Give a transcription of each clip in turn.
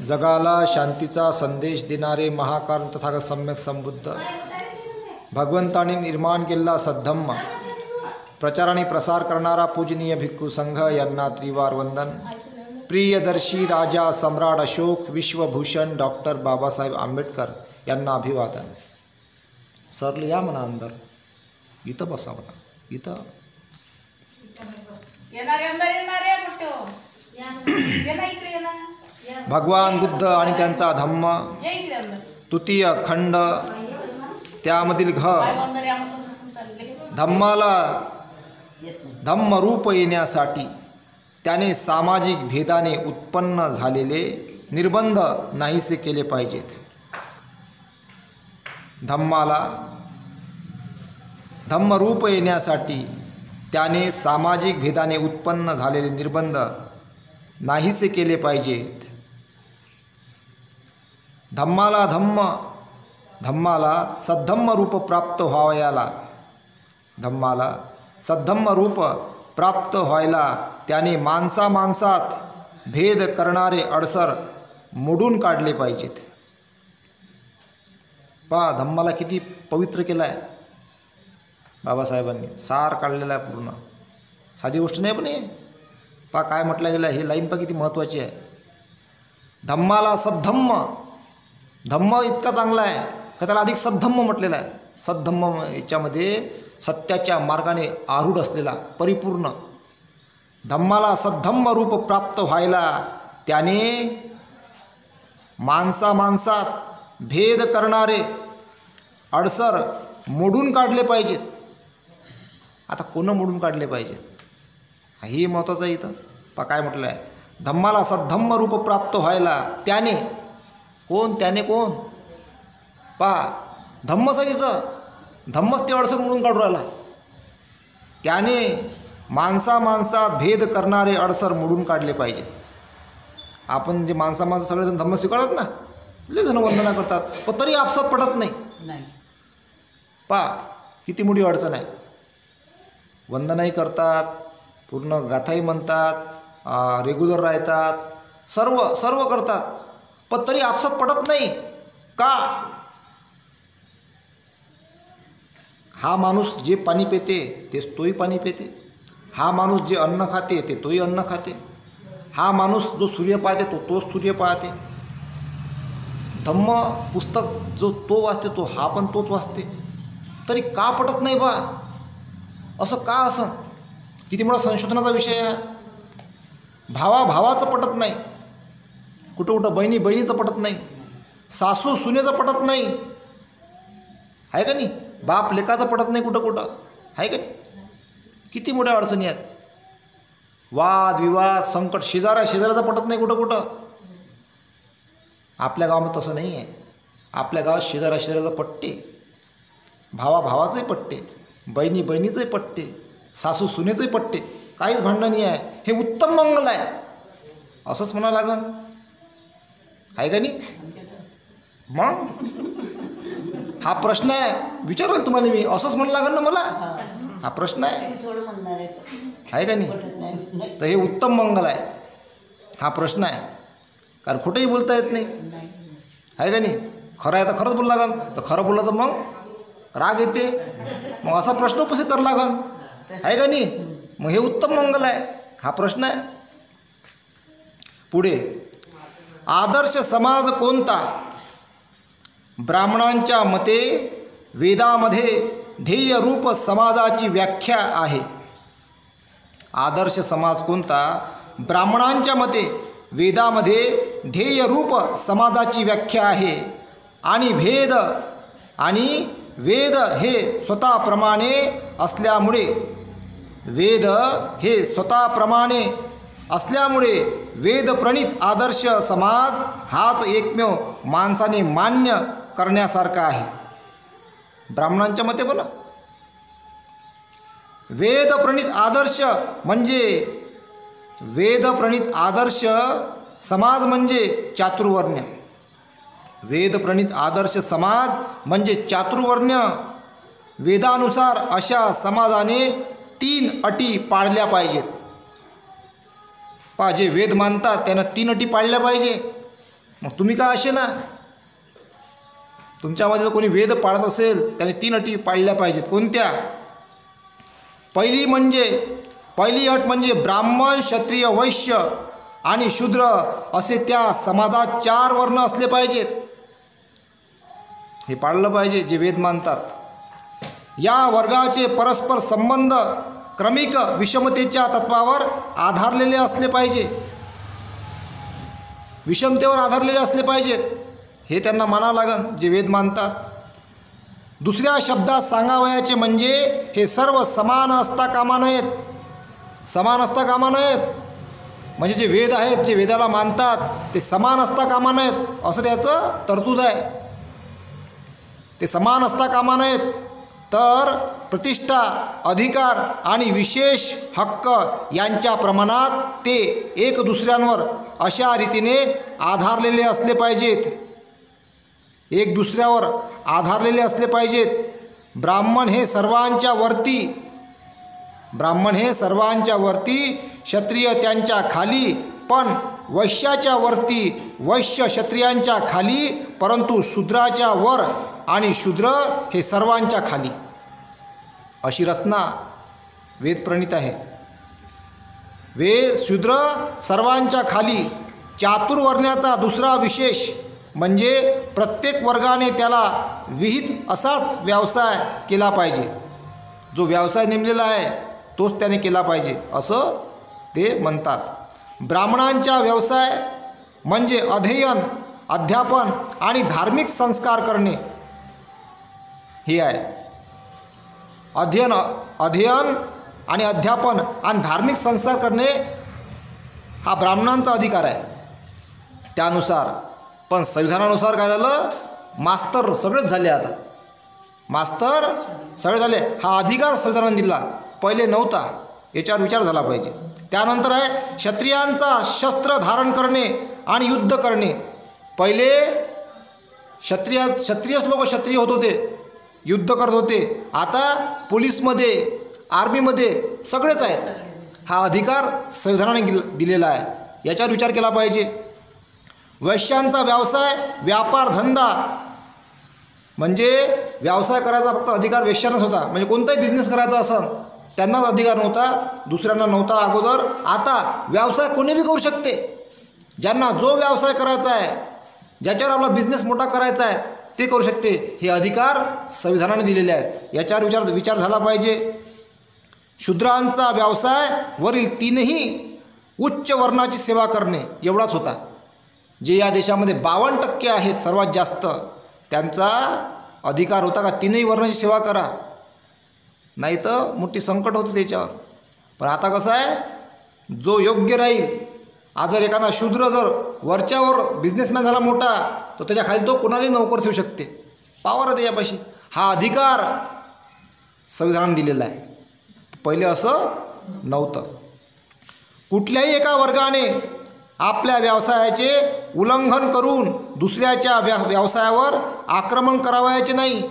जगाला शांतीचा संदेश देणारे महाकारण तथागत सम्यक संबुद्ध भगवंताने निर्माण केलेला सद्धम्म प्रचार आणि प्रसार करणारा पूजनीय भिक्खू संघ यांना त्रिवार वंदन. प्रियदर्शी राजा सम्राट अशोक विश्वभूषण डॉक्टर बाबासाहेब आंबेडकर यांना अभिवादन. सर या म्हणा अंदर, इथं बसा म्हणा, इथं भगवान बुद्ध आणि त्यांचा धम्म तृतीय खंड त्यामधील घ धम्माला धम्मरूप येण्यासाठी त्याने सामाजिक भेदाने उत्पन्न झालेले निर्बंध नाहीसे केले पाहिजेत. धम्माला धम्मरूप येण्यासाठी त्याने सामाजिक भेदाने उत्पन्न झालेले निर्बंध नाहीसे केले पाहिजेत. धम्माला सद्धम्म रूप प्राप्त व्हावयाला धम्माला सद्धम्म रूप प्राप्त व्हायला त्याने माणसात भेद करणारे अडसर मोडून काढले पाहिजेत. पहा धम्माला किती पवित्र केला आहे बाबासाहेबांनी, सार काढलेला आहे पूर्ण. साधी गोष्ट नाही पण हे पहा काय म्हटलं गेलं, हे लाईन पहा किती महत्त्वाची आहे. धम्माला सद्धम्म, धम्म इतका चांगला आहे का त्याला अधिक सद्धम्म म्हटलेला आहे. सद्धम्म याच्यामध्ये सत्याच्या मार्गाने आरूढ असलेला परिपूर्ण. धम्माला सद्धम्म रूप प्राप्त व्हायला त्याने माणसात भेद करणारे अडसर मोडून काढले पाहिजेत. आता कोण मोडून काढले पाहिजेत हे महत्त्वाचं आहे. इथं पहा काय म्हटलं आहे, धम्माला सद्धम्म रूप प्राप्त व्हायला त्याने कोण, त्याने कोण, पहा धम्मच आहे तिथं, धम्मच ते अडसर मोडून काढून राहिला. त्याने माणसात भेद करणारे अडसर मोडून काढले पाहिजेत. आपण जे माणसं सगळेजण धम्म स्वीकारतात ना, लय जण वंदना करतात पण तरी आपसात पडत नाही. पहा किती मोठी अडचण आहे. वंदनाही करतात, पूर्ण गाथाही म्हणतात, रेग्युलर राहतात, सर्व करतात पण तरी आपसात पडत नाही. का? हा माणूस जे पाणी पिते तेच तोही पाणी पिते, हा माणूस जे अन्न खाते ते तोही अन्न खाते, हा माणूस जो सूर्य पाहते तोच सूर्य पाहते. धम्म पुस्तक जो तो वाचते तो हा पण तोच वाचते, तरी का पटत नाही बा? असं का असं? किती मोठा संशोधनाचा विषय आहे. भावाचं पटत नाही, कुठं बहिणीचं पटत नाही, सासू सुनेचं पटत नाही, आहे का नाही? बाप लेकाचं पटत नाही कुठं, आहे का नाही? किती मोठ्या अडचणी आहेत. वाद विवाद संकट, शेजाऱ्याचं पटत नाही कुठं. आपल्या गावामध्ये तसं नाही आहे. आपल्या गावात शेजाऱ्याचं पटते, भावाचंही पटते, बहिणीचंही पटते, सासू सुनेचंही पटते, काहीच भांडण नाही आहे. हे उत्तम मंगल आहे असंच म्हणा लागन, आहे का नाही? मग हा प्रश्न आहे, विचारलं तुम्हाला मी, असंच म्हणू लागेल ना मला? हा प्रश्न आहे का नाही? तर हे उत्तम मंगल आहे हा प्रश्न आहे. कारण खोटंही बोलता येत नाही, आहे का नाही? खरं आहे तर खरंच बोलू लागन, तर खरं बोललं तर मग राग येते, मग असा प्रश्न उपस्थित करावा लागन, आहे का नाही? मग हे उत्तम मंगल आहे हा प्रश्न आहे. पुढे आदर्श समाज कोणता? ब्राह्मणांच्या मते वेदामध्ये ध्येय रूप समाजाची व्याख्या आहे. आदर्श समाज कोणता? ब्राह्मणांच्या मते वेदामध्ये ध्येय रूप समाजाची व्याख्या आहे. आणि वेद हे स्वतःप्रमाणे असल्यामुळे वेदप्रणीत आदर्श समाज हाच एकमेव माणसाने मान्य करण्यासारखा आहे. ब्राह्मणांच्या मते बोला, वेदप्रणीत आदर्श समाज म्हणजे चातुर्वर्ण्य. वेदप्रणीत आदर्श समाज म्हणजे चातुर्वर्ण्य. वेदानुसार अशा समाजाने 3 अटी पाळल्या पाहिजेत. पहा जे वेद मानतात त्यानं 3 अटी पाळल्या पाहिजे. मग तुम्ही का असे ना? तुमच्यामध्ये जर कोणी वेद पाळत असेल त्याने 3 अटी पाळल्या पाहिजेत. कोणत्या? पहिली अट म्हणजे ब्राह्मण, क्षत्रिय, वैश्य आणि शूद्र असे त्या समाजात 4 वर्ण असले पाहिजेत. हे पाळलं पाहिजे जे वेद मानतात. या वर्गाचे परस्पर संबंध क्रमिक विषमतेच्या तत्वावर आधारलेले असले पाहिजे. विषमतेवर आधारलेले असले पाहिजेत. हे त्यांना मानावं लागेल जे वेद मानतात. दुसऱ्या शब्दात सांगावयाचे म्हणजे हे सर्व समान असता कामा नयेत. समान असता कामा नयेत म्हणजे जे वेद आहेत, जे वेदाला मानतात ते समान असता कामा नयेत असं त्याचं तरतूद आहे. ते समान असता कामा नयेत, तर प्रतिष्ठा, अधिकार आणि विशेष हक्क यांच्या प्रमाणात ते एक दुसऱ्यांवर अशा रीतीने आधारलेले असले पाहिजेत. एक दुसऱ्यावर आधारलेले असले पाहिजेत. ब्राह्मण हे सर्वांच्या वरती, क्षत्रिय त्यांच्या खाली, पण वैश्याच्या वरती, वैश्य क्षत्रियांच्या खाली, परंतु शूद्राच्या वर आणि शूद्र हे सर्वांच्या खाली. अशी रचना वेद प्रणीत आहे. शूद्र सर्वांच्या खाली. चातुर्वर्ण्याचा दुसरा विशेष म्हणजे प्रत्येक वर्गाने त्याला विहित असाच व्यवसाय केला पाहिजे. जो व्यवसाय नेमलेला आहे तोच त्याने केला पाहिजे असं ते म्हणतात. ब्राह्मणांचा व्यवसाय म्हणजे अध्ययन, अध्यापन आणि धार्मिक संस्कार करणे हे आहे. अध्ययन आणि अध्यापन आणि धार्मिक संस्कार करणे हा ब्राह्मणांचा अधिकार आहे त्यानुसार. पण संविधानानुसार काय झालं? मास्तर सगळेच झाले. आता मास्तर सगळे झाले. हा अधिकार संविधानाने दिला, पहिले नव्हता. याच्यावर विचार झाला पाहिजे. त्यानंतर आहे क्षत्रियांचा शस्त्र धारण करणे आणि युद्ध करणे. पहिले क्षत्रियच लोक क्षत्रिय होत होते, युद्ध करत होते. आता पोलीसमध्ये, आर्मीमध्ये सगळेच आहेत. हा अधिकार संविधानाने दिलेला आहे. याच्यावर विचार केला पाहिजे. वैश्यांचा व्यवसाय, व्यापार, धंदा म्हणजे व्यवसाय करायचा फक्त अधिकार वैश्यांनाच होता. म्हणजे कोणताही बिझनेस करायचा असेल त्यांनाच अधिकार नव्हता, दुसऱ्यांना नव्हता अगोदर. आता व्यवसाय कोणी बी करू शकते. ज्यांना जो व्यवसाय करायचा आहे, ज्याच्यावर आपला बिझनेस मोठा करायचा आहे ते करू शकते. हे अधिकार संविधानाने दिलेले आहेत. याच्यावर विचार झाला पाहिजे. शूद्रांचा व्यवसाय वरील 3ही उच्च वर्णाची सेवा करणे एवढाच होता. जे या देशामध्ये 52% आहेत सर्वात जास्त, त्यांचा अधिकार होता का 3ही वर्णाची सेवा करा, नाही तर मोठी संकट होतं त्याच्यावर. पण आता कसं आहे, जो योग्य राहील, आज जर एखादा शूद्र जर वरच्यावर बिझनेसमॅन झाला मोठा, तर त्याच्या खाली तो कोणालाही नोकर ठेवू शकते, पावर आहे त्याच्यापाशी. हा अधिकार संविधानाने दिलेला आहे. पहिले असं नव्हतं. कुठल्याही एका वर्गाने आपल्या व्यवसायाचे उल्लंघन करून दुसऱ्याच्या व्यवसायावर आक्रमण करावयाचे नाही.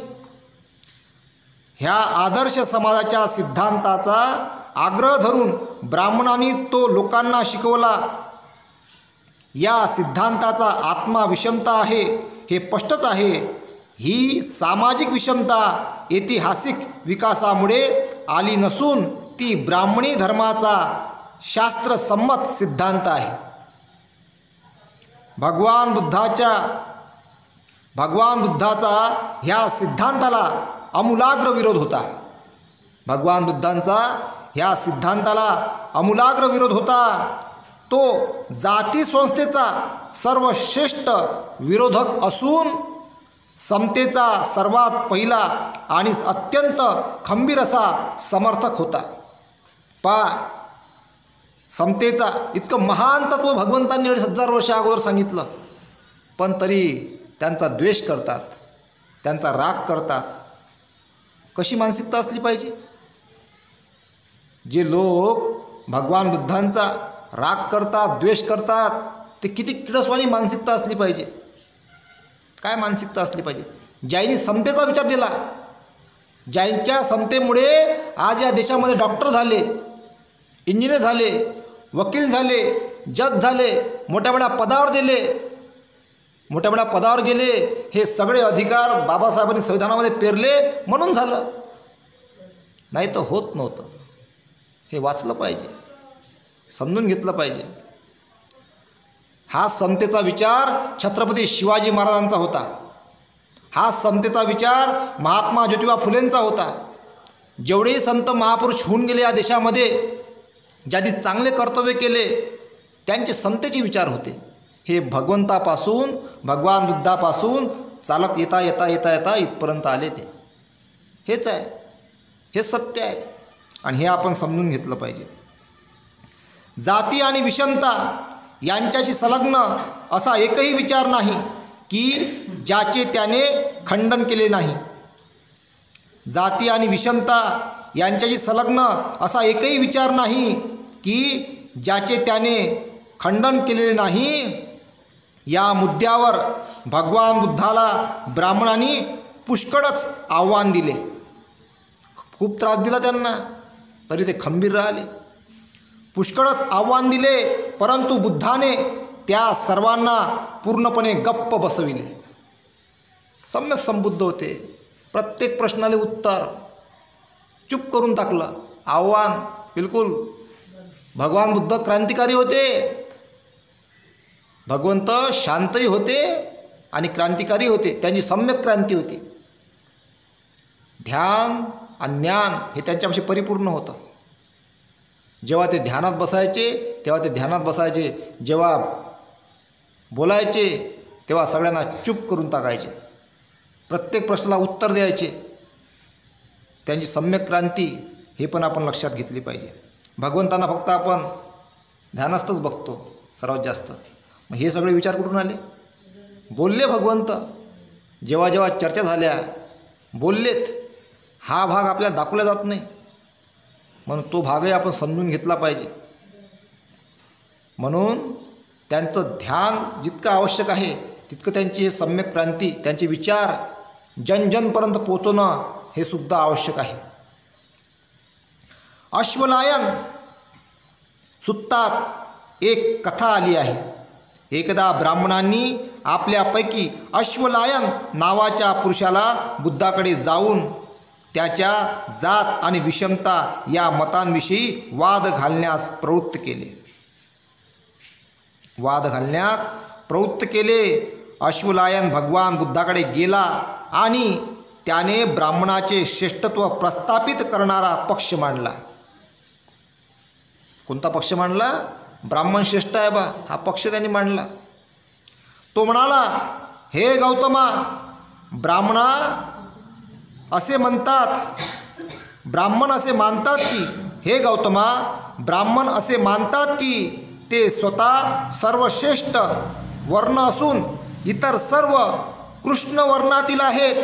ह्या आदर्श समाजाच्या सिद्धांताचा आग्रह धरून ब्राह्मणांनी तो लोकांना शिकवला. या सिद्धांताचा आत्मा विषमता आहे हे स्पष्टच आहे. ही सामाजिक विषमता ऐतिहासिक विकासामुळे आली नसून ती ब्राह्मणी धर्माचा शास्त्रसंमत सिद्धांत आहे. भगवान बुद्धाचा ह्या सिद्धांताला आमूलाग्र विरोध होता. भगवान बुद्धांचा ह्या सिद्धांताला आमूलाग्र विरोध होता. तो जाती संस्थेचा सर्वश्रेष्ठ विरोधक असून समतेचा सर्वात पहिला आणि अत्यंत खंबीर असा समर्थक होता. समतेचा इतकं महान तत्व भगवंतांनी 1000 वर्ष अगोदर सांगितलं, पण तरी त्यांचा द्वेष करतात, त्यांचा राग करतात. कशी मानसिकता असली पाहिजे? जे लोक भगवान बुद्धांचा राग करतात, द्वेष करतात, ते किती किडसवाणी मानसिकता असली पाहिजे. काय मानसिकता असली पाहिजे? ज्यांनी समतेचा विचार दिला, ज्यांच्या समतेमुळे आज या देशामध्ये डॉक्टर झाले, इंजिनियर झाले, वकील झाले, जज झाले, मोठ्या मोठ्या पदावर दिले, मोठ्या मोठ्या पदावर गेले, हे सगळे अधिकार बाबासाहेबांनी संविधानामध्ये पेरले म्हणून झालं, नाही तर होत नव्हतं. हे वाचलं पाहिजे, समजून घेतलं पाहिजे. हा समतेचा विचार छत्रपती शिवाजी महाराजांचा होता. हा समतेचा विचार महात्मा ज्योतिबा फुलेंचा होता. जेवढेही संत महापुरुष होऊन गेले या देशामध्ये, ज्यांनी चांगले कर्तव्य केले, त्यांचे समतेचे विचार होते. हे भगवंतापासून, भगवान बुद्धापासून चालत येता येता येता येता इथपर्यंत आले. ते हेच आहे, हे सत्य आहे आणि हे आपण समजून घेतलं पाहिजे. जाती आणि विषमता यांच्याशी संलग्न असा एकही विचार नाही की ज्याचे त्याने खंडन केले नाही. जाती आणि विषमता यांच्याशी संलग्न असा एकही विचार नाही की ज्याचे त्याने खंडन केलेले नाही. या मुद्द्यावर भगवान बुद्धाला ब्राह्मणांनी पुष्कळच आव्हान दिले. खूप त्रास दिला त्यांना, तरी ते खंबीर राहिले. पुष्कळच आव्हान दिले, परंतु बुद्धाने त्या सर्वांना पूर्णपणे गप्प बसविले. सम्यक संबुद्ध होते. प्रत्येक प्रश्नाले उत्तर चुप करून टाकलं. आव्हान बिलकुल. भगवान बुद्ध क्रांतिकारी होते. भगवंत शांतही होते आणि क्रांतिकारी होते. त्यांची सम्यक क्रांती होती. ध्यान आणि ज्ञान हे त्यांच्यापाशी परिपूर्ण होतं. जेव्हा ते ध्यानात बसायचे तेव्हा ते ध्यानात बसायचे, जेव्हा बोलायचे तेव्हा सगळ्यांना चूप करून टाकायचे, प्रत्येक प्रश्नाला उत्तर द्यायचे. त्यांची सम्यक क्रांती हे पण आपण लक्षात घेतली पाहिजे. भगवंतांना फक्त आपण ध्यानस्थच बघतो सर्वात जास्त. मग हे सगळे विचार कुठून आले? बोलले भगवंत, जेव्हा जेव्हा चर्चा झाल्या बोललेत. हा भाग आपल्याला दाखवला जात नाही, म्हणून तो भागही आपण समजून घेतला पाहिजे. म्हणून त्यांचं ध्यान जितकं आवश्यक आहे तितकं त्यांची हे सम्यक क्रांती, त्यांचे विचार जनजनपर्यंत पोचवणं हे सुद्धा आवश्यक आहे. अश्वलायन सुत्तात एक कथा आली आहे. एकदा ब्राह्मणांनी आपल्यापैकी अश्वलायन नावाच्या पुरुषाला बुद्धाकडे जाऊन त्याच्या जात आणि विषमता या मतांविषयी वाद घालण्यास प्रवृत्त केले. अश्वलायन भगवान बुद्धाकडे गेला आणि त्याने ब्राह्मणाचे श्रेष्ठत्व प्रस्थापित करणारा पक्ष मांडला. कोणता पक्ष मांडला? ब्राह्मण श्रेष्ठ आहे बा, हा पक्ष त्यांनी मांडला. तो म्हणाला, हे गौतमा, ब्राह्मण असे मानतात की ते स्वतः सर्वश्रेष्ठ वर्ण असून इतर सर्व कृष्ण वर्णातील आहेत.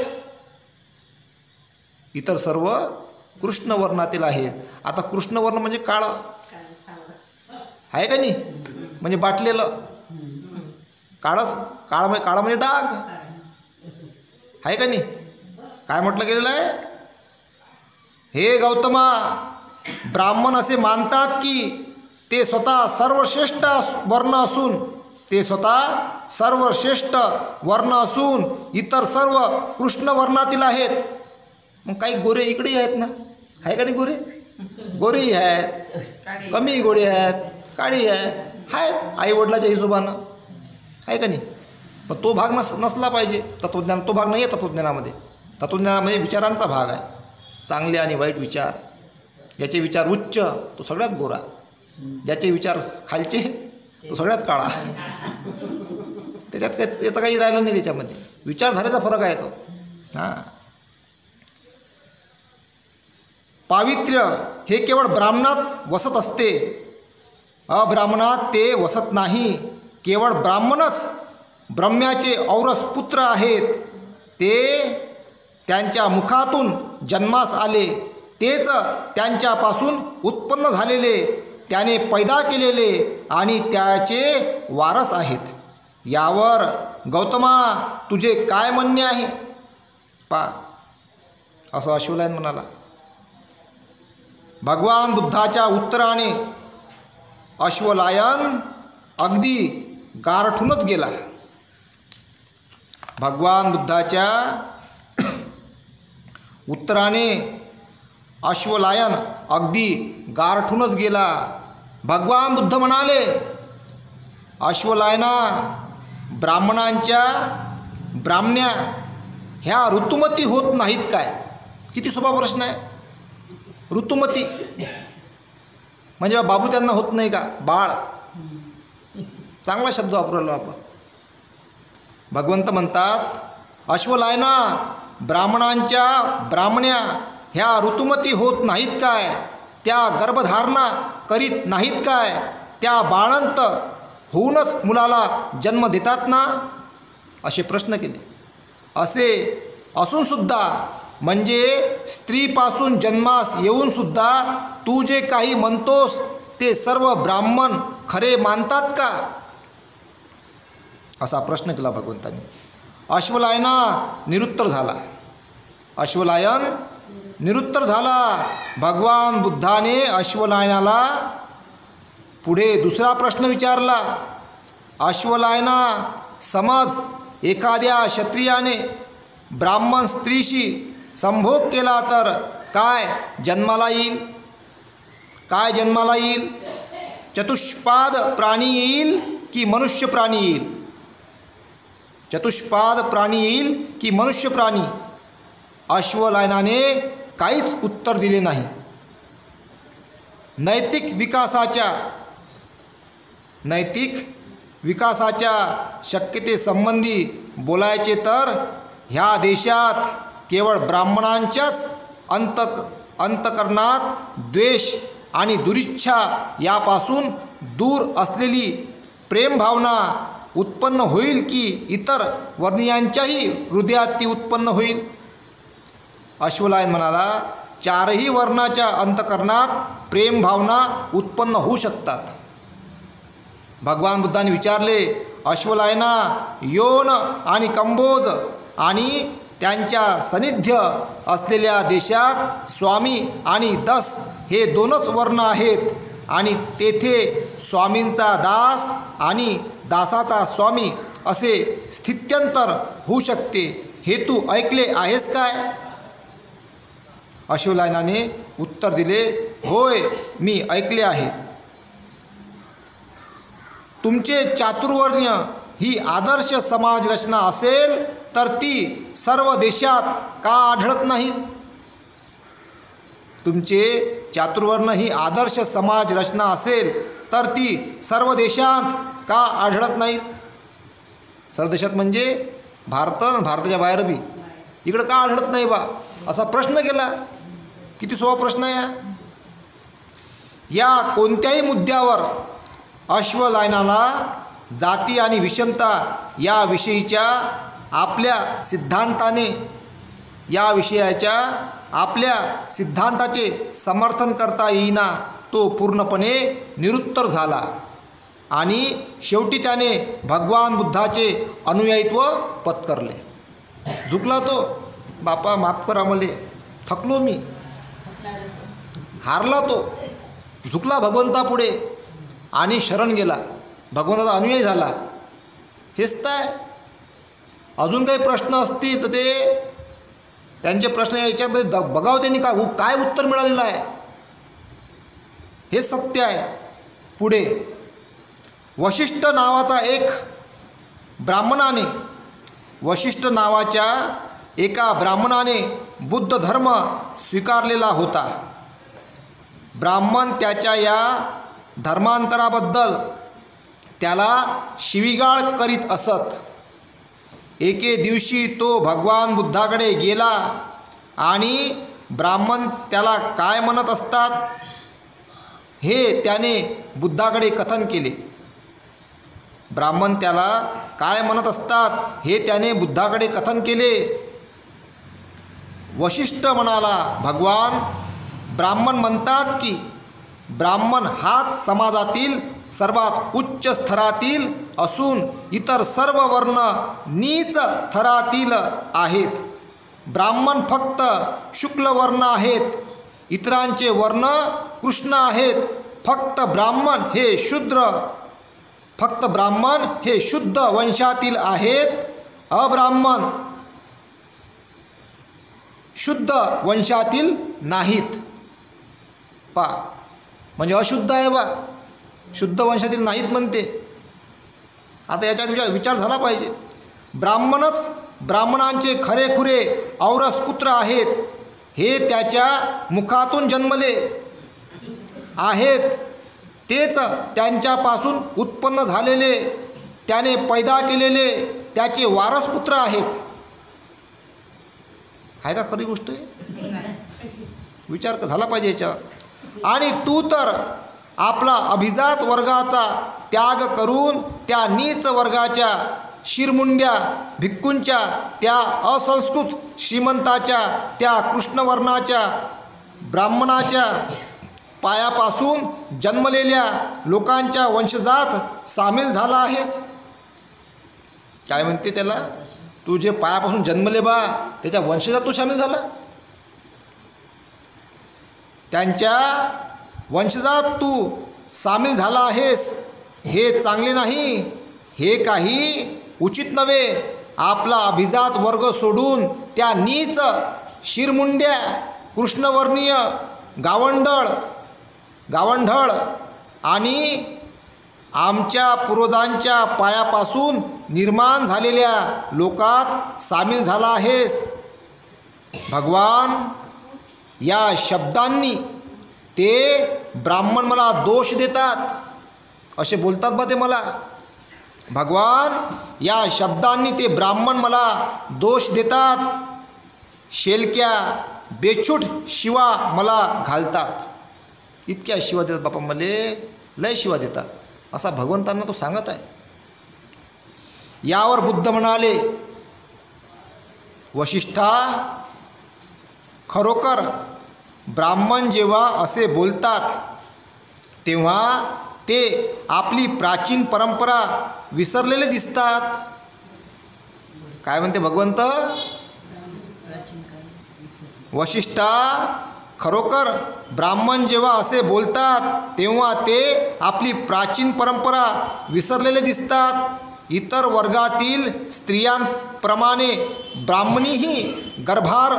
आता कृष्ण वर्ण म्हणजे काळं आहे का नाही? म्हणजे बाटलेलं काळं म्हणजे डाग आहे का नाही? काय म्हटलं गेलेलं आहे? हे गौतमा, ब्राह्मण असे मानतात की ते स्वतः सर्वश्रेष्ठ वर्ण असून इतर सर्व कृष्ण वर्णातील आहेत. मग काही गोरे इकडेही आहेत ना, आहे का नाही? गोरेही आहेत, कमी गोरे आहेत, काळी आहेत आईवडिलाच्या हिशोबानं, आहे का नाही? पण तो भाग नसला पाहिजे. तत्त्वज्ञान तो भाग नाही आहे तत्त्वज्ञानामध्ये. तत्त्वज्ञानामध्ये विचारांचा भाग आहे, चांगले आणि वाईट विचार. ज्याचे विचार उच्च तो सगळ्यात गोरा, ज्याचे विचार खालचे तो सगळ्यात काळा. त्याच्यात त्याचं काही राहिलं नाही. त्याच्यामध्ये विचारधारेचा फरक आहे तो. हां, पावित्र्य हे केवळ ब्राह्मणात वसत असते, अब्राह्मणात ते वसत नाही. केवळ ब्राह्मणच ब्रह्म्याचे औरस पुत्र आहेत. ते त्यांच्या मुखातून जन्मास आले, तेच त्यांच्यापासून उत्पन्न झालेले, त्याने पैदा केलेले आणि त्याचे वारस आहेत. यावर गौतमा तुझे काय म्हणणे आहे? असं अश्वलायन म्हणाला. भगवान बुद्धाच्या उत्तराने अश्वलायन अगदी गारठूनच गेला. भगवान बुद्धाच्या उत्तराने अश्वलायन अगदी गारठूनच गेला. भगवान बुद्ध म्हणाले, अश्वलायना, ब्राह्मणांच्या ब्राह्मण्या ह्या ऋतुमती होत नाहीत काय? किती सोपा प्रश्न आहे. ऋतुमती म्हणजे बाबू त्यांना होत नाही का? बाळ. चांगला शब्द वापरलो आपण. भगवंत म्हणतात, अश्वलायना, ब्राह्मणांच्या ब्राह्मण्या ह्या ऋतुमती होत नाहीत काय? त्या गर्भधारणा करीत नाहीत काय? त्या बाळंत होऊनच मुलाला जन्म देतात ना? असे प्रश्न केले. असे असूनसुद्धा, म्हणजे स्त्रीपासून जन्मास येऊनसुद्धा तू जे काही म्हणतोस ते सर्व ब्राह्मण खरे मानतात का? असा प्रश्न केला भगवंतांनी. अश्वलायना निरुत्तर झाला. अश्वलायन निरुत्तर झाला. भगवान बुद्धाने अश्वलायनाला पुढे दुसरा प्रश्न विचारला. अश्वलायना, समज एखाद्या क्षत्रियाने ब्राह्मण स्त्रीशी संभोग केला तर काय जन्माला येईल? काय जन्माला येईल? चतुष्पाद प्राणी येईल की मनुष्य प्राणी येईल? चतुष्पाद प्राणी येईल की मनुष्य प्राणी? अश्वलायनाने काहीच उत्तर दिले नाही. नैतिक विकासाच्या शक्यतेसंबंधी बोलायचे तर ह्या देशात केवळ ब्राह्मणांच्याच अंतकरणात द्वेष आणि दुरिच्छा यापासून दूर असलेली प्रेमभावना उत्पन्न होईल की इतर वर्णीयांच्याही हृदयात ती उत्पन्न होईल? अश्वलायन म्हणाला, चारही वर्णाच्या अंतकरणात प्रेमभावना उत्पन्न होऊ शकतात. भगवान बुद्धाने विचारले, अश्वलायना, योन आणि कंबोज आणि त्यांच्या सान्निध्य असलेल्या देशात स्वामी आणि दस हे दोनच वर्ण आहेत आणि तेथे स्वामींचा दास आणि दासाचा स्वामी असे स्थित्यंतर होऊ शकते, हे तू ऐकले आहेस काय? अश्वलायनाने उत्तर दिले, होय, मी ऐकले आहे. तुमचे चातुर्वर्ण्य ही आदर्श समाज रचना असेल तर ती सर्व देशात का आढळत नाही? तुमचे चातुर्वर्ण ही आदर्श समाज रचना असेल तर ती सर्व देशात का आढळत नाहीत? सर्व देशात म्हणजे भारताच्या बाहेर बी इकडं का आढळत नाही बा? असा प्रश्न केला. किती सोपा प्रश्न आहे. या कोणत्याही मुद्द्यावर अश्वलायनाला जाती आणि विषमता याविषयीच्या आपल्या सिद्धांताचे समर्थन करता येईना. तो पूर्णपणे निरुत्तर झाला आणि शेवटी त्याने भगवान बुद्धाचे अनुयायित्व पत्करले. झुकला तो. बापा माफ करा मले, थकलो मी. हारला तो. झुकला भगवंतापुढे आणि शरण गेला. भगवंताचा अनुयायी झाला. हेच तर आहे. अजून काही प्रश्न असतील तर त्यांचे प्रश्न याच्यामध्ये बघावं त्यांनी काय उत्तर मिळालेलं आहे. हे सत्य आहे. पुढे वशिष्ठ नावाच्या एका ब्राह्मणाने बुद्ध धर्म स्वीकारलेला होता. ब्राह्मण त्याच्या या धर्मांतराबद्दल त्याला शिवीगाळ करीत असत. एके दिवशी तो भगवान बुद्धाकडे गेला आणि ब्राह्मण त्याला काय म्हणत असतात हे त्याने बुद्धाकडे कथन केले. ब्राह्मण त्याला काय म्हणत असतात हे त्याने बुद्धाकडे कथन केले. वशिष्ठ म्हणाला, भगवान, ब्राह्मण म्हणतात की ब्राह्मण हाच समाजातील सर्वात उच्च स्तरातील असून इतर सर्व वर्ण नीच थरातील आहेत. ब्राह्मण फक्त शुक्ल वर्ण आहेत. इतरांचे वर्ण कृष्ण आहेत. फक्त ब्राह्मण हे शुद्ध वंशातील आहेत अब्राह्मण शुद्ध वंशातील नाहीत. पा म्हणजे अशुद्ध आहे बा, शुद्ध वंशातील नाहीत म्हणते. आता याच्यात विचार झाला पाहिजे. ब्राह्मणच ब्राह्मणांचे खरेखुरे औरस पुत्र आहेत, हे त्याच्या मुखातून जन्मले आहेत, तेच त्यांच्यापासून उत्पन्न झालेले, त्याने पैदा केलेले त्याचे वारस पुत्र आहेत. आहे का खरी गोष्ट आहे? विचार झाला पाहिजे याच्यावर. आणि तू तर आपला अभिजात वर्गाचा त्याग करून त्या नीच वर्गाच्या शिरमुंड्या भिक्खूंच्या, त्या असंस्कृत श्रीमंताच्या, त्या कृष्णवर्णाच्या ब्राह्मणाच्या पायापासून जन्मलेल्या लोकांच्या वंशजात सामील झाला आहेस. काय म्हणते त्याला? तू जे पायापासून जन्मले बा त्याच्या वंशजात तू सामील झाला. त्यांच्या वंशजात तू सामील झाला आहेस. हे चांगले नाही, हे काही उचित नव्हे. आपला अभिजात वर्ग सोडून त्या नीच शिरमुंड्या कृष्णवर्णीय गावंढळ आणि आमच्या पूर्वजांच्या पायापासून निर्माण झालेल्या लोकात सामील झाला आहेस. भगवान या शब्दांनी ते ब्राह्मण मला दोष देतात असे बोलतात बा ते मला. भगवान या शब्दांनी ते ब्राह्मण मला दोष देतात, शेलक्या बेछूट शिवा मला घालतात. इतक्या शिवा देतात बापा, मले लय शिवा देतात असा भगवंतांना तो सांगत आहे. यावर बुद्ध म्हणाले, वशिष्ठा, खरोखर ब्राह्मण जेव्हा असे बोलतात तेव्हा ते आपली प्राचीन परंपरा विसरलेले दिसतात. काय म्हणते भगवंत? वशिष्ठा, खरोखर ब्राह्मण जेव्हा असे बोलतात तेव्हा ते आपली प्राचीन परंपरा विसरलेले दिसतात. इतर वर्गातील स्त्रियांप्रमाणे ब्राह्मणीही गर्भार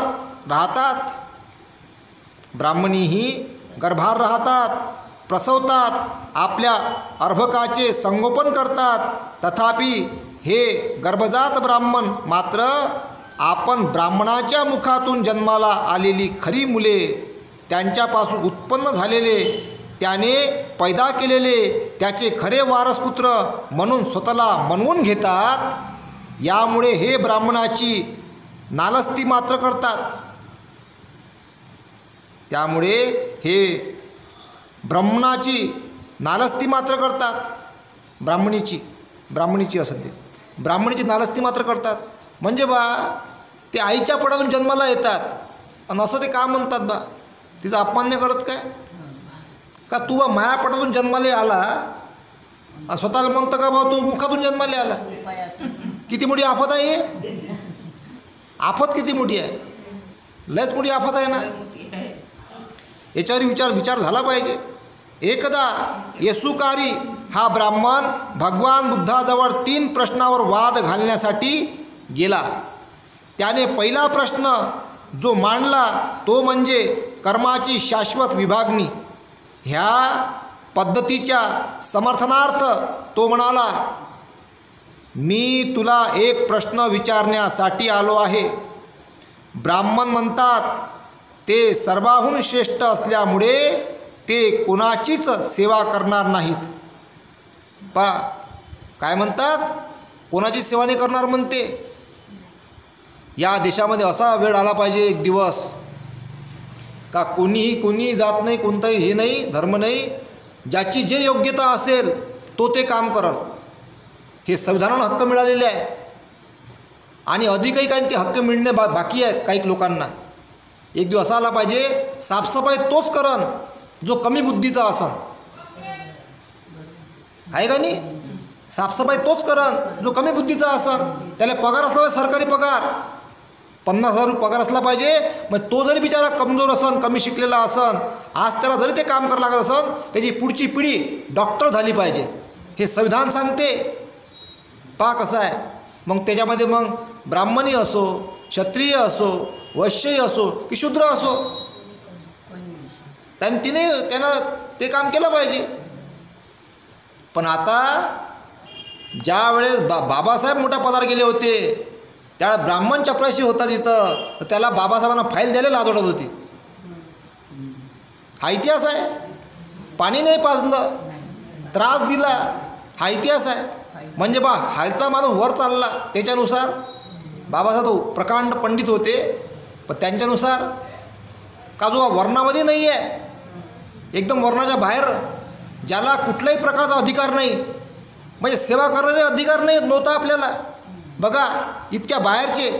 राहतात, प्रसवतात, आपल्या अर्भकाचे संगोपन करतात. तथापि हे गर्भजात ब्राह्मण मात्र आपण ब्राह्मणाच्या मुखातून जन्माला आलेली खरी मुले, त्यांच्यापासून उत्पन्न झालेले, त्याने पैदा केलेले त्याचे खरे वारसपुत्र म्हणून स्वतःला म्हणवून घेतात. यामुळे हे ब्राह्मणाची नालस्ती मात्र करतात. त्यामुळे हे ब्राह्मणाची नालस्ती मात्र करतात. ब्राह्मणीची असं ते ब्राह्मणीची नालस्ती मात्र करतात. म्हणजे बा ते आईच्या पोटातून जन्माला येतात आणि असं ते का म्हणतात बा? तिचा अपमान नाही करत काय? का तू बा माया पोटातून जन्माला आला आणि स्वतःला म्हणतं का बा तू मुखातून जन्माला आला? किती मोठी आफत आहे हे? आफत किती मोठी आहे? लयच मोठी आफत आहे ना. याच्यावर विचार झाला पाहिजे. एकदा येसुकारी हा ब्राह्मण भगवान बुद्धाजवळ 3 प्रश्नावर वाद घालण्यासाठी गेला. त्याने पहिला प्रश्न जो मांडला तो म्हणजे कर्माची शाश्वत विभागणी. ह्या पद्धतीच्या समर्थनार्थ तो म्हणाला, मी तुला एक प्रश्न विचारण्यासाठी आलो आहे. ब्राह्मण म्हणतात ते सर्वाहून श्रेष्ठ असल्यामुळे ते कोणाचीच सेवा करणार नाहीत. काय म्हणतात? कोणाची सेवा नाही करणार म्हणते. या देशामध्ये असा वेळ आला पाहिजे एक दिवस का कोणी जात नाही, कोणताही हे नाही, धर्म नाही, ज्याची जे योग्यता असेल तो ते काम करल. हे संविधानानं हक्क मिळालेले आहे आणि अधिकही काही ते हक्क मिळणे बाकी आहेत काही लोकांना. एक दिवस असा आला पाहिजे साफसफाई तोच करन जो कमी बुद्धीचा असन. आहे का नाही? साफसफाई तोच करन जो कमी बुद्धीचा असन. त्याला पगार असला पाहिजे, सरकारी पगार 50,000 पगार असला पाहिजे. मग तो जरी बिचारा कमजोर असन, कमी शिकलेला असन, आज त्याला जरी ते काम करावं लागत असन, त्याची पुढची पिढी डॉक्टर झाली पाहिजे. हे संविधान सांगते. कसं आहे मग त्याच्यामध्ये मग ब्राह्मणी असो, क्षत्रिय असो, वैश्यही असो की शूद्र असो, त्यानं ते काम केलं पाहिजे. पण आता ज्या वेळेस बाबासाहेब मोठ्या पदावर गेले होते त्यावेळेस ब्राह्मण चपराशी होता तिथं, तर त्याला बाबासाहेबांना फाईल द्यायला लाज वाटत होती. हा इतिहास आहे. पाणी नाही पाजलं, त्रास दिला, हा इतिहास आहे. म्हणजे खालचा माणूस वर चालला त्याच्यानुसार बाबासाहेब प्रकांड पंडित होते, पण त्यांच्यानुसार का जो वर्णामध्ये नाही आहे, एकदम वर्णाच्या बाहेर, ज्याला कुठल्याही प्रकारचा अधिकार नाही, म्हणजे सेवा करण्याचे अधिकार नाही नव्हता आपल्याला. बघा इतक्या बाहेरचे,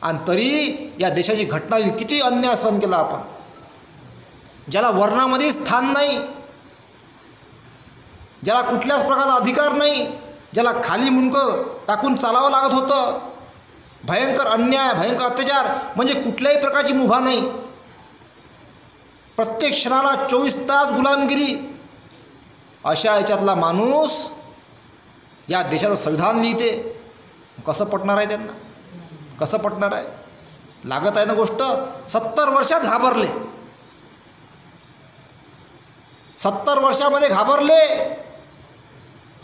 आणि तरी या देशाची घटना किती अन्याय सहन केला आपण. ज्याला वर्णामध्ये स्थान नाही, ज्याला कुठल्याच प्रकारचा अधिकार नाही, ज्याला खाली मुंडकं टाकून चालावं लागत होतं, भयंकर अन्याय, भयंकर अत्याचार, म्हणजे कुठल्याही प्रकारची मुभा नाही, प्रत्येक क्षणाला 24 तास गुलामगिरी, अशा याच्यातला माणूस या देशाचं संविधान लिहिते. कसं पटणार आहे त्यांना? कसं पटणार आहे? लागत आहे ना गोष्ट. 70 वर्षात घाबरले, 70 वर्षामध्ये घाबरले,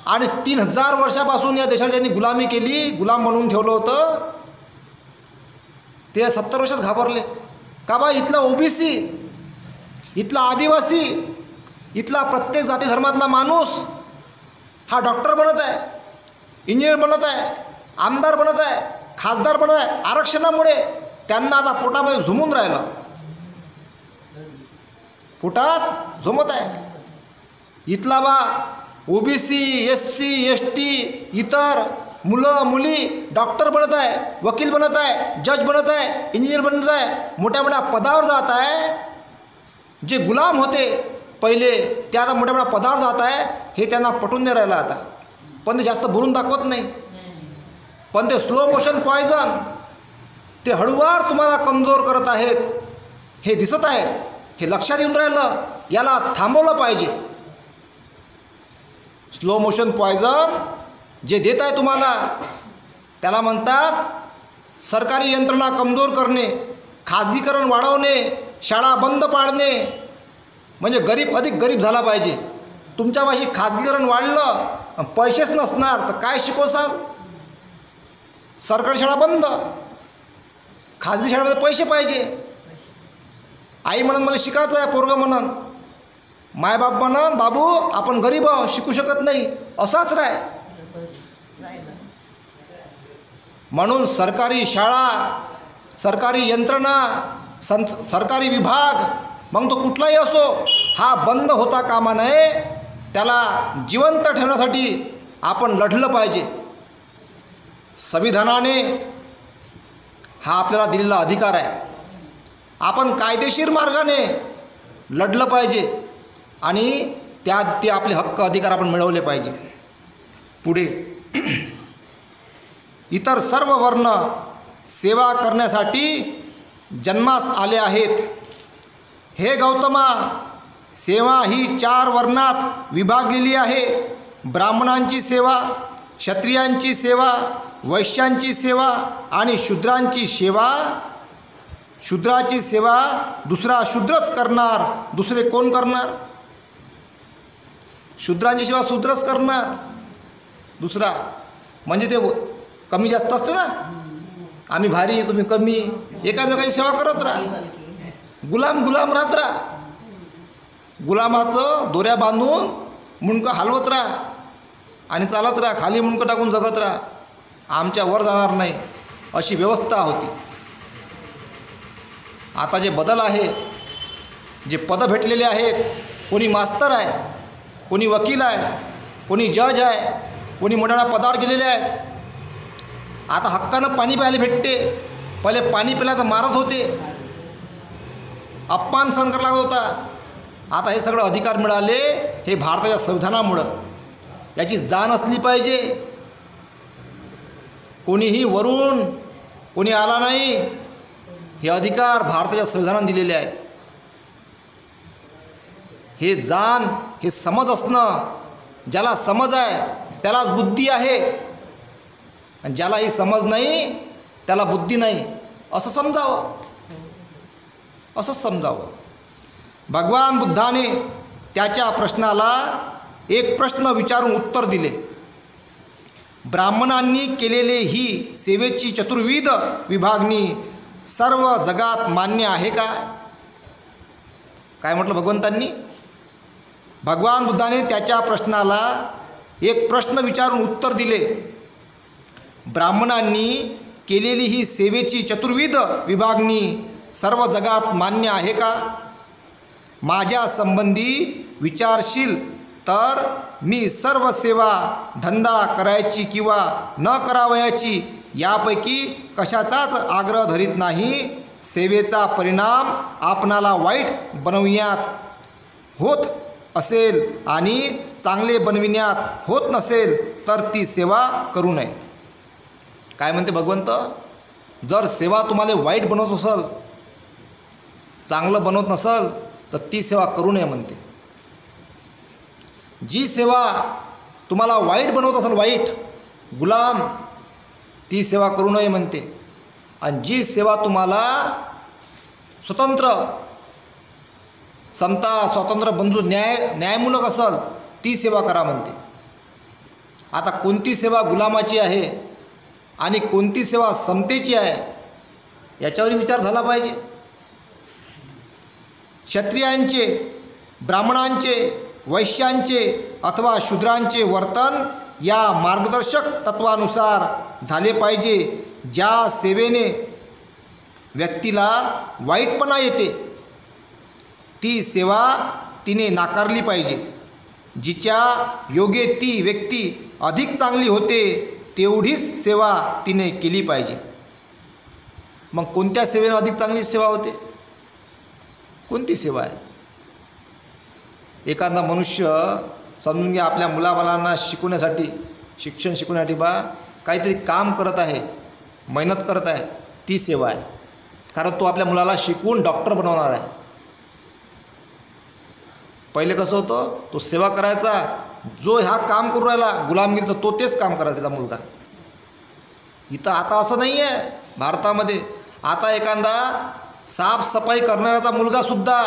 आणि 3000 वर्षापासून या देशाला ज्यांनी गुलामी केली, गुलाम बनवून ठेवलं होतं, ते 70 वर्षात घाबरले. का बा? इथला ओबीसी, इथला आदिवासी, इथला प्रत्येक जाती धर्मातला माणूस हा डॉक्टर बनत आहे, इंजिनियर बनत आहे, आमदार बनत आहे, खासदार बनत आहे. आरक्षणामुळे त्यांना आता पोटामध्ये झुमून राहिलं, पोटात झुमत आहे. इथला ओबीसी, एससी, एसटी, इतर मुलं मुली डॉक्टर बनत आहे, वकील बनत आहे, जज बनत आहे, इंजिनियर बनत आहे, मोठ्या मोठ्या पदावर जात आहे. जे गुलाम होते पहिले ते आता मोठ्या मोठ्या पदावर जात आहे. हे त्यांना पटून नाही राहिलं आता, पण ते जास्त बोलून दाखवत नाही. पण ते स्लो मोशन पॉयझन, ते हळूवार तुम्हाला कमजोर करत आहेत, हे दिसत आहे, हे लक्षात येऊन राहिलं. याला थांबवलं पाहिजे. स्लो मोशन पॉयझन जे देत आहे तुम्हाला, त्याला म्हणतात सरकारी यंत्रणा कमजोर करणे, खाजगीकरण वाढवणे, शाळा बंद पाडणे. म्हणजे गरीब अधिक गरीब झाला पाहिजे. तुमच्यापाशी खाजगीकरण वाढलं, पैसेच नसणार तर काय शिकवसाल? सरकारी शाळा बंद, खाजगी शाळेमध्ये पैसे पाहिजे. आई म्हणून मला शिकायचं आहे, पोरगं म्हणून, मायबाप म्हणून बाबू आपण गरीब आहो, शिकू शकत नाही, असाच राह. म्हणून सरकारी शाळा, सरकारी यंत्रणा, सरकारी विभाग, मग तो कुठलाही असो, हा बंद होता कामा नये. त्याला जिवंत ठेवण्यासाठी आपण लढलं पाहिजे. संविधानाने हा आपल्याला दिलेला अधिकार आहे. आपण कायदेशीर मार्गाने लढलं पाहिजे आणि त्यात ते आपले हक्क अधिकार आपण मिळवले पाहिजे. पुढे इतर सर्व वर्ण सेवा करण्यासाठी जन्मास आले आहेत. हे गौतमा, सेवा ही 4 वर्णात विभागलेली आहे. ब्राह्मणांची सेवा, क्षत्रियांची सेवा, वैश्यांची सेवा आणि शूद्रांची सेवा. शूद्राची सेवा दुसरा शूद्रच करणार, दुसरे कोण करणार? शूद्रांची सेवा शूद्रच करणार, दुसरा म्हणजे ते कमी जास्त असते ना, आम्ही भारी तुम्ही कमी, एकामेकाची सेवा करत राहा. गुलाम गुलाम राहत राहा, गुलामाचं दोऱ्या बांधून मुंडकं हलवत राहा आणि चालत राहा, खाली मुंडकं टाकून जगत राहा, आमच्या वर जाणार नाही, अशी व्यवस्था होती. आता जे बदल आहे, जे पदं भेटलेले आहेत, कोणी मास्तर आहे, कोणी वकील आहे, कोणी जज आहे, कोणी मोठ्या पदावर गेलेले आहेत. आता हक्कानं पाणी प्यायला भेटते. पहिले पाणी प्यायला तर मारत होते, अपमान सहन करावा लागत होता. आता हे सगळं अधिकार मिळाले हे भारताच्या संविधानामुळं. याची जाण असली पाहिजे. कोणीही वरून कोणी आला नाही, हे अधिकार भारताच्या संविधानाने दिलेले आहेत. हे जाण, हे समज असणं, ज्याला समज आहे त्यालाच बुद्धी आहे. आणि ज्याला ही समज नाही त्याला बुद्धी नाही असं समजावं, असंच समजावं. भगवान बुद्धाने त्याच्या प्रश्नाला एक प्रश्न विचारून उत्तर दिले. ब्राह्मणांनी केलेले ही सेवेची चतुर्विध विभागणी सर्व जगात मान्य आहे का? काय म्हटलं भगवंतांनी? भगवान बुद्धाने त्याच्या प्रश्नाला एक प्रश्न विचारून उत्तर दिले. ब्राह्मणांनी केलेली ही सेवेची चतुर्विध विभागणी सर्व जगात मान्य आहे का? माझ्या संबंधी विचारशील तर मी सर्व सेवा धंदा करायची किंवा न करावयाची यापैकी कशाचाच आग्रह धरीत नाही. सेवेचा परिणाम आपणाला वाईट बनविण्यात होत असेल आणि चांगले बनविण्यात होत नसेल तर ती सेवा करू नये. काय म्हणते भगवंत? जर सेवा तुम्हाला वाईट बनवत असेल, चांगलं बनवत नसेल तर ती सेवा करू नये म्हणते. जी सेवा तुम्हाला वाईट बनवत असेल, वाईट गुलाम, ती सेवा करू नये म्हणते. आणि जी सेवा तुम्हाला स्वतंत्र, समता, स्वातंत्र्य, बंधू, न्यायमूलक असेल ती सेवा करा म्हणते. आता कोणती सेवा गुलामाची आहे आणि कोणती सेवा समतेची आहे याच्यावर विचार झाला पाहिजे. क्षत्रियांचे, ब्राह्मणांचे, वैश्यांचे अथवा शूद्रांचे वर्तन या मार्गदर्शक तत्वानुसार झाले पाहिजे. ज्या सेवेने व्यक्तीला वाईटपणा येते ती सेवा तिने नाकारली पाहिजे. जिच्या योगे ती व्यक्ती अधिक चांगली होते तेवढीच सेवा तिने केली पाहिजे. मग कोणत्या सेवेने अधिक चांगली सेवा होते? कोणती सेवा आहे? एखादा मनुष्य समजून घ्या, आपल्या मुलाबाळांना शिकवण्यासाठी, शिक्षण शिकवण्यासाठी काहीतरी काम करत आहे, मेहनत करत आहे, ती सेवा आहे. कारण तो आपल्या मुलाला शिकवून डॉक्टर बनवणार आहे. पहिले कसं होतं, तो सेवा करायचा, जो हा काम करू राहिला गुलामगिरीचं तो तेच काम करायचा त्याचा मुलगा. इथं आता असं नाही आहे भारतामध्ये. आता एखादा साफसफाई करणाऱ्याचा मुलगासुद्धा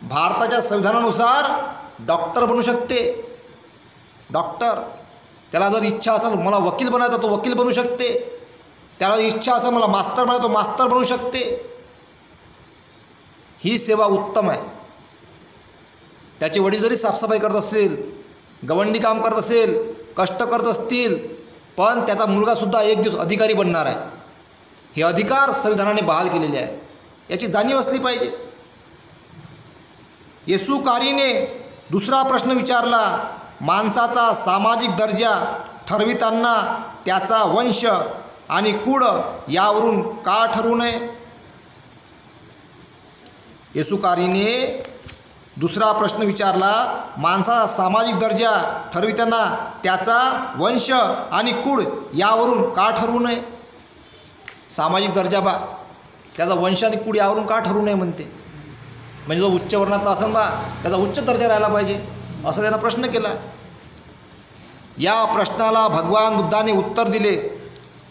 भारताच्या संविधानानुसार डॉक्टर बनू शकते. डॉक्टर, त्याला जर इच्छा असेल मला वकील बनायचा तो वकील बनू शकते. त्याला इच्छा असेल मला मास्तर बनायचा तो मास्तर बनू शकते. ही सेवा उत्तम आहे. त्याचे वडील जरी साफसफाई करत असतील, गवंडी काम करत असेल, कष्ट करत असतील, पण त्याचा मुलगासुद्धा एक दिवस अधिकारी बनणार आहे. हे अधिकार संविधानाने बहाल केलेले आहे. याची जाणीव असली पाहिजे. येसुकारीने दुसरा प्रश्न विचारला. माणसाचा सामाजिक दर्जा ठरविताना त्याचा वंश आणि कुळ यावरून का ठरवू नये? येसुकारीने दुसरा प्रश्न विचारला. माणसाचा सामाजिक दर्जा ठरविताना त्याचा वंश आणि कुळ यावरून का ठरवू नये? सामाजिक दर्जा त्याचा वंश आणि कुळ यावरून का ठरवू नये म्हणते? म्हणजे जो उच्च वर्णातला असेल त्याचा उच्च दर्जा राहायला पाहिजे असं त्यानं प्रश्न केला. या प्रश्नाला भगवान बुद्धाने उत्तर दिले.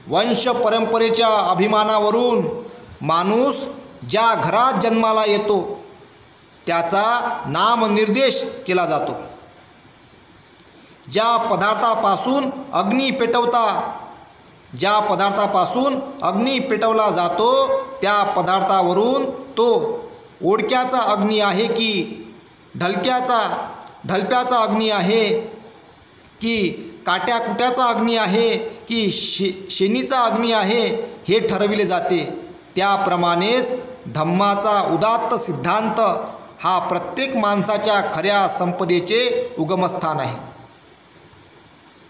वंश परंपरेच्या अभिमानावरून माणूस ज्या घरात जन्माला येतो त्याचा नामनिर्देश केला जातो. ज्या पदार्थापासून अग्नी पेटवला जातो त्या पदार्थावरून तो ओडक्याचा अग्नी आहे की ढलप्याचा अग्नी आहे की काट्याकुट्याचा अग्नी आहे की शेणीचा अग्नी आहे हे ठरविले जाते. त्याप्रमाणेच धम्माचा उदात्त सिद्धांत हा प्रत्येक माणसाच्या खऱ्या संपदेचे उगमस्थान आहे.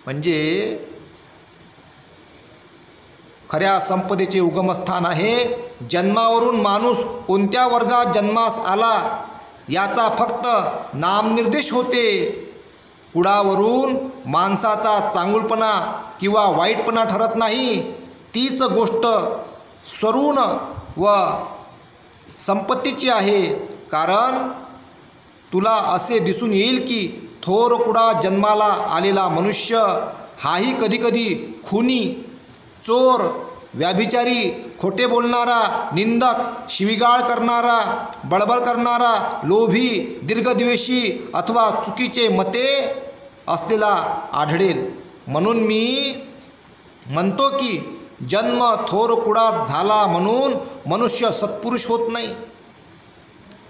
म्हणजे खऱ्या संपदेचे उगमस्थान आहे. जन्मावरून माणूस कोणत्या वर्गात जन्मास आला याचा फक्त नामनिर्देश होते. कुळावरून माणसाचा चांगुलपणा किंवा वाईटपणा ठरत नाही. तीच गोष्ट स्वरून व संपत्तीची आहे. कारण तुला असे दिसून येईल की थोर कुळात जन्माला आलेला मनुष्य हाही कधीकधी खुनी चोर, व्याभिचारी, खोटे बोलणारा, निंदक, शिवीगाळ करणारा, बडबड करणारा, लोभी, दीर्घद्वेषी अथवा चुकीचे मते असलेला आढळेल. म्हणून मी म्हणतो की जन्म थोर कुळात झाला म्हणून मनुष्य सत्पुरुष होत नाही.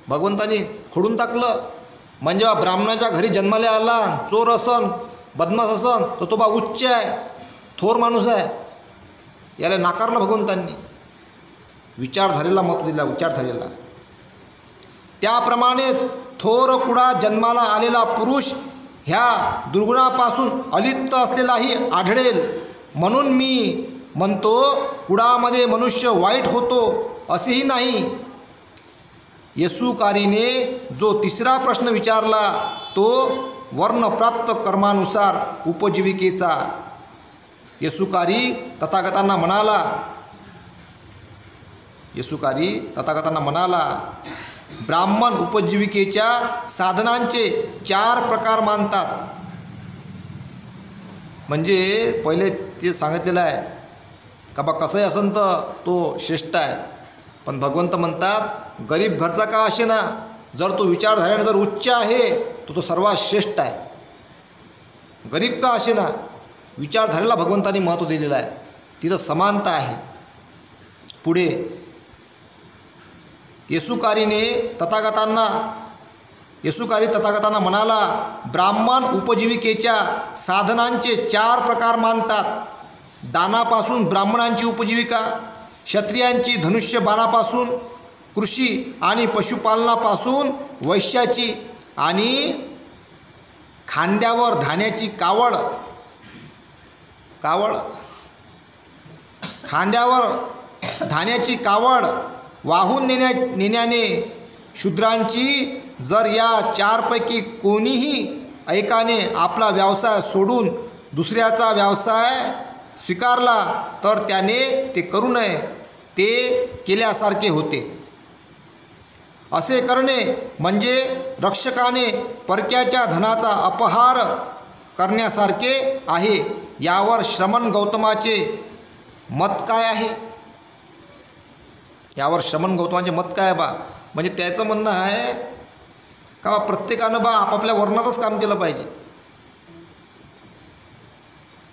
भगवंतानी खोडून टाकलं. म्हणजे बा ब्राह्मणाच्या घरी जन्माला आला, चोर असन, बदमाश असन, तर तो बा उच्च आहे, थोर माणूस आहे, याला नाकारलं भगवंतांनी. विचारधारेला महत्त्व दिला, विचारधारेला. त्याप्रमाणेच थोर कुळात जन्माला आलेला पुरुष ह्या दुर्गुणापासून अलिप्त असलेलाही आढळेल. म्हणून मी म्हणतो कुळामध्ये मनुष्य वाईट होतो असेही नाही. येसुकारीने जो तिसरा प्रश्न विचारला तो वर्णप्राप्त कर्मानुसार उपजीविकेचा. येसुकारी तथागतांना म्हणाला, ब्राह्मण उपजीविकेच्या साधनांचे 4 प्रकार मानतात. म्हणजे पहिले ते सांगितलेलं आहे का बा कसंही असन तर तो श्रेष्ठ आहे. पण भगवंत म्हणतात गरीब घरचा का असे ना, जर तो विचारधारेने जर उच्च आहे तो सर्वात श्रेष्ठ आहे. गरीब का असे ना, विचारधारेला भगवंतांनी महत्त्व दिलेलं आहे, तिथं समानता आहे. पुढे येसुकारी तथागतांना म्हणाला, ब्राह्मण उपजीविकेच्या साधनांचे 4 प्रकार मानतात. दानापासून ब्राह्मणांची उपजीविका, क्षत्रियांची धनुष्य बाणापासून, कृषी आणि पशुपालनापासून वैश्याची, आणि खांद्यावर धान्याची कावड वाहून नेण्याने शूद्रांची. जर या 4 पैकी कोणीही एकाने आपला व्यवसाय सोडून दुसऱ्याचा व्यवसाय स्वीकारला तर त्याने ते करू नये, ते केल्यासारखे होते. असे करणे म्हणजे रक्षकाने परक्याच्या धनाचा अपहार करण्यासारखे आहे. यावर श्रमण गौतमाचे मत काय आहे? बा म्हणजे त्याचं म्हणणं आहे का बा प्रत्येकानं बा आपापल्या वर्णातच काम केलं पाहिजे.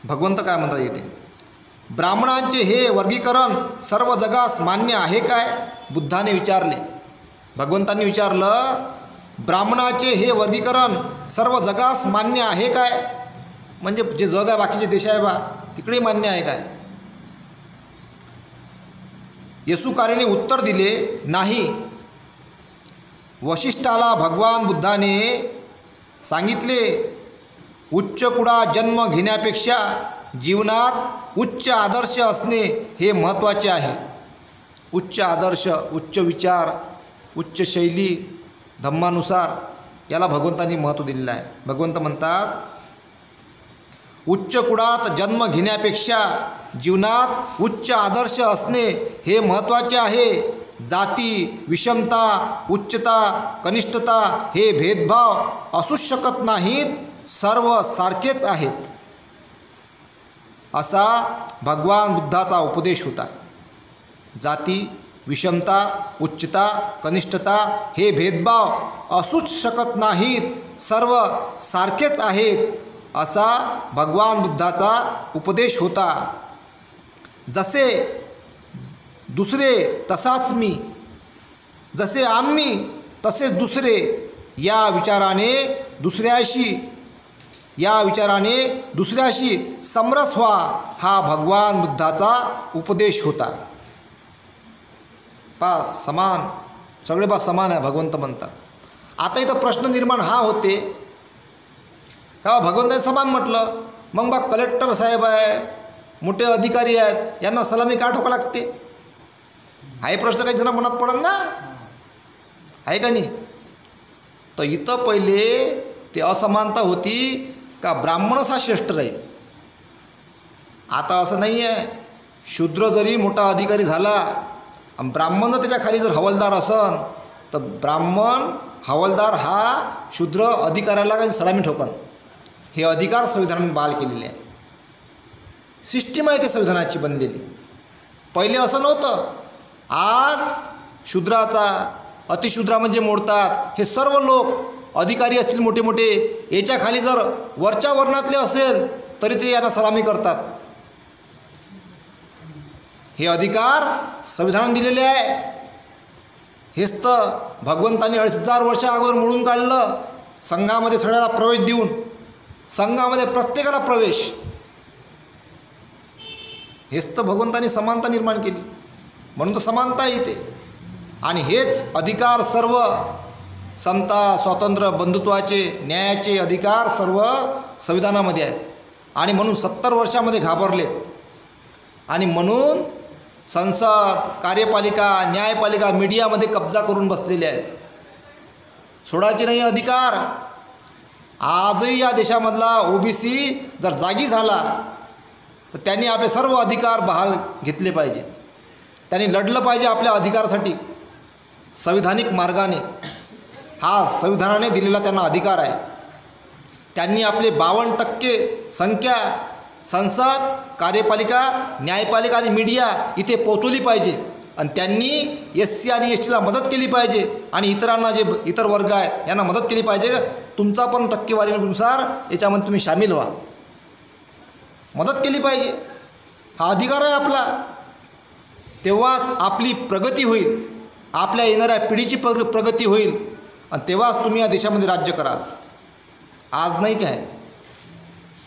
भगवंत काय म्हणतात इथे, ब्राह्मणांचे हे वर्गीकरण सर्व जगास मान्य आहे काय? बुद्धाने विचारले. भगवंतांनी विचारलं, ब्राह्मणाचे हे वर्गीकरण सर्व जगास मान्य आहे काय? म्हणजे जे जग आहे, बाकीचे देश आहे बा, तिकडे मान्य आहे काय? येसुकारीने उत्तर दिले, नाही. वशिष्ठाला भगवान बुद्धाने सांगितले, उच्च कुळात जन्म घेण्यापेक्षा जीवनात उच्च आदर्श असणे हे महत्त्वाचे आहे. उच्च आदर्श, उच्च विचार, उच्च शैली, धम्मानुसार याला भगवंतांनी महत्त्व दिलेलं आहे. भगवंत म्हणतात, उच्च कुळात जन्म घेण्यापेक्षा जीवनात उच्च आदर्श असणे हे महत्त्वाचे आहे. जाती, विषमता, उच्चता, कनिष्ठता हे भेदभाव असूच शकत नाहीत, सर्व सारखेच आहेत, असा भगवान बुद्धाचा उपदेश होता. जाती, विषमता, उच्चता, कनिष्ठता हे भेदभाव असूच शकत नाहीत, सर्व सारखेच आहेत, असा भगवान बुद्धाचा उपदेश होता. जसे दुसरे तसाच मी, जसे आम्ही तसेच दुसरे, या विचाराने दुसऱ्याशी समरस व्हा, हा भगवान बुद्धाचा उपदेश होता. समान, सगळे समान आहे भगवंत म्हणतात. आता इथं प्रश्न निर्माण हा होते का भगवंताने समान म्हटलं, मग कलेक्टर साहेब आहे, मोठे अधिकारी आहेत, यांना सलामी का ठोका लागते? हा प्रश्न काही जण मनात पडत ना, आहे का नाही? तर इथं पहिले ते असमानता होती का ब्राह्मणच हा श्रेष्ठ राहील. आता असं नाही आहे. शूद्र जरी मोठा अधिकारी झाला आणि ब्राह्मण जर त्याच्या खाली जर हवालदार असन तर ब्राह्मण हवालदार हा शूद्र अधिकाऱ्याला काही सलामी ठोकन. हे अधिकार संविधानाने बहाल केलेले आहे. सिस्टीम आहे ते संविधानाची बनलेली. पहिले असं नव्हतं. आज शूद्राचा, अतिशूद्रा म्हणजे मोडतात हे सर्व लोक अधिकारी असतील मोठे मोठे, याच्या खाली जर वरच्या वर्णातले असेल तरी ते यांना सलामी करतात. हे अधिकार संविधानाने दिलेले आहे. हेच तर भगवंतांनी 2500 वर्षा अगोदर मोडून काढलं. संघामध्ये सगळ्याला प्रवेश देऊन, संघामध्ये प्रत्येकाला प्रवेश. हेच तर भगवंतांनी समानता निर्माण केली, म्हणून तर समानता येते. आणि हेच अधिकार सर्व समता, स्वातंत्र्य, बंधुत्वाचे, न्यायाचे अधिकार सर्व संविधानामध्ये आहेत. आणि म्हणून 70 वर्षामध्ये घाबरलेत. आणि म्हणून संसद, कार्यपालिका, न्यायपालिका, मीडियामध्ये कब्जा करून बसलेले आहेत. सोडायचे नाही अधिकार. आजही या देशामधला OBC जर जागी झाला तर त्यांनी आपले सर्व अधिकार बहाल घेतले पाहिजे. त्यांनी लढलं पाहिजे आपल्या अधिकारासाठी संविधानिक मार्गाने. हा संविधानाने दिलेला त्यांना अधिकार आहे. त्यांनी आपले 52% संख्या संसद, कार्यपालिका, न्यायपालिका आणि मीडिया इथे पोचवली पाहिजे. आणि त्यांनी SC आणि STला मदत केली पाहिजे. आणि इतरांना, जे इतर वर्ग आहेत यांना मदत केली पाहिजे. तुमचा पण टक्केवारीनुसार याच्यामध्ये तुम्ही सामील व्हा, मदत केली पाहिजे. हा अधिकार आहे आपला. तेव्हाच आपली प्रगती होईल, आपल्या येणाऱ्या पिढीची प्रगती होईल. आणि तेव्हाच तुम्ही या देशामध्ये राज्य कराल. आज नाही काय,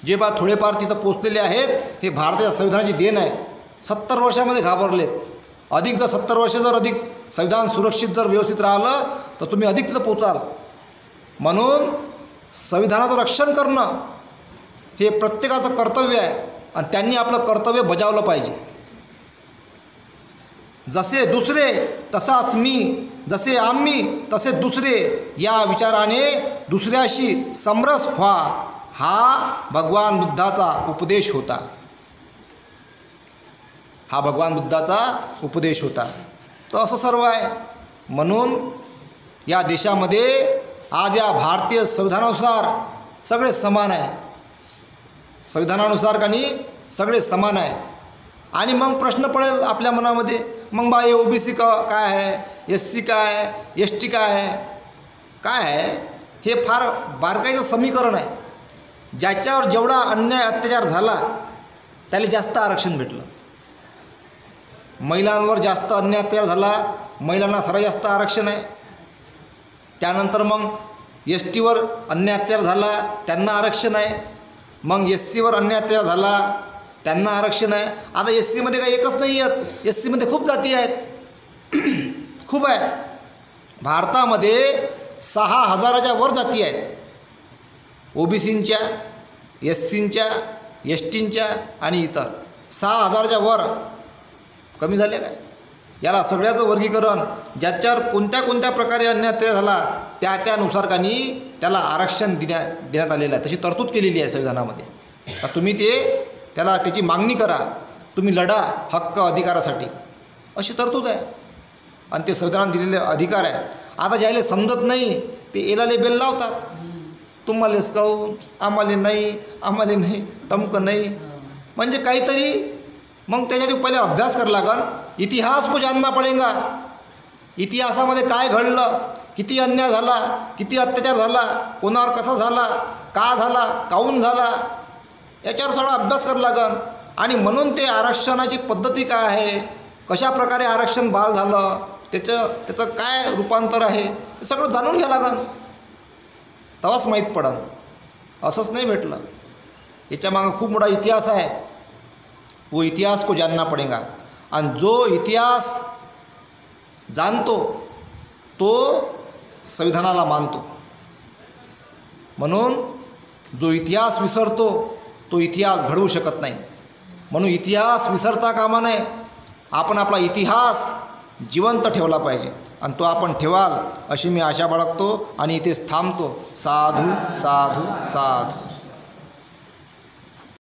जे बा थोडेफार तिथं पोचलेले आहेत हे भारताच्या संविधानाची देण आहे. 70 वर्षामध्ये घाबरलेत. अधिक जर 70 वर्ष जर अधिक संविधान सुरक्षित जर व्यवस्थित राहिलं तर तुम्ही अधिक तिथं पोचाल. म्हणून संविधानाचं रक्षण करणं हे प्रत्येकाचं कर्तव्य आहे. आणि त्यांनी आपलं कर्तव्य बजावलं पाहिजे. जसे दुसरे तसाच मी, जसे आम्ही तसे दुसरे, या विचाराने दुसऱ्याशी समरस व्हा, हा भगवान बुद्धाचा उपदेश होता. हा भगवान बुद्धाचा उपदेश होता. तर असं सर्व आहे. म्हणून या देशामध्ये आज या भारतीय संविधानानुसार सगळे समान आहे. संविधानानुसार काही सगळे समान आहे. आणि मग प्रश्न पडेल आपल्या मनामध्ये, मग बा हे OBC काय आहे, SC काय आहे, ST काय आहे, काय आहे? हे फार बारकाईचं समीकरण आहे. ज्याच्यावर जेवढा अन्याय अत्याचार झाला त्याला जास्त आरक्षण भेटलं. महिलांवर जास्त अन्याय अत्याचार झाला, महिलांना सर्वात जास्त आरक्षण आहे. त्यानंतर मग STवर अन्याय अत्याचार झाला, त्यांना आरक्षण आहे. मग SCवर अन्याय अत्याचार झाला, त्यांना आरक्षण आहे. आता SCमध्ये काही एकच नाही आहेत, SCमध्ये खूप जाती आहेत, खूप आहे. भारतामध्ये 6000च्या वर जाती आहेत. OBCंच्या, SCंच्या, STंच्या आणि इतर 6000च्या वर. कमी झाले काय? याला सगळ्याचं वर्गीकरण, ज्याच्यावर कोणत्या कोणत्या प्रकारे अन्याय झाला त्यानुसार काही त्याला आरक्षण देण्यात आलेलं आहे. तशी तरतूद केलेली आहे संविधानामध्ये. तर तुम्ही त्याला त्याची मागणी करा, तुम्ही लढा हक्क अधिकारासाठी, अशी तरतूद आहे. आणि ते संविधानात दिलेले अधिकार आहे. आता ज्याला समजत नाही ते एला बेल लावतात, तुम्हालेच काहून, आम्हाला नाही, टमक नाही. म्हणजे काहीतरी मग त्याच्यासाठी पहिले अभ्यास करावा लागेल. इतिहास को जानना पडेगा. इतिहासामध्ये काय घडलं, किती अन्याय झाला, किती अत्याचार झाला, कोणावर कसा झाला, का झाला, काहून झाला, याच्यावर थोडा अभ्यास करावा लागेल. आणि म्हणून ते आरक्षणाची पद्धती काय आहे, कशा प्रकारे आरक्षण बहाल झालं, त्याचं काय रूपांतर आहे, ते सगळं जाणून घ्यावं लागेल. तेव्हाच माहीत पडेल. असंच नाही भेटलं. याच्यामागं खूप मोठा इतिहास आहे. वो इतिहास को जानना पडेगा. आणि जो इतिहास जाणतो तो संविधानाला मानतो. म्हणून जो इतिहास विसरतो तो इतिहास घडवू शकत नाही. म्हणून इतिहास विसरता कामा नये. आपण आपला इतिहास जिवंत ठेवला पाहिजे. आणि तो आपण ठेवाल अशी मी आशा बाळगतो आणि इथेच थांबतो. साधू साधू साधू.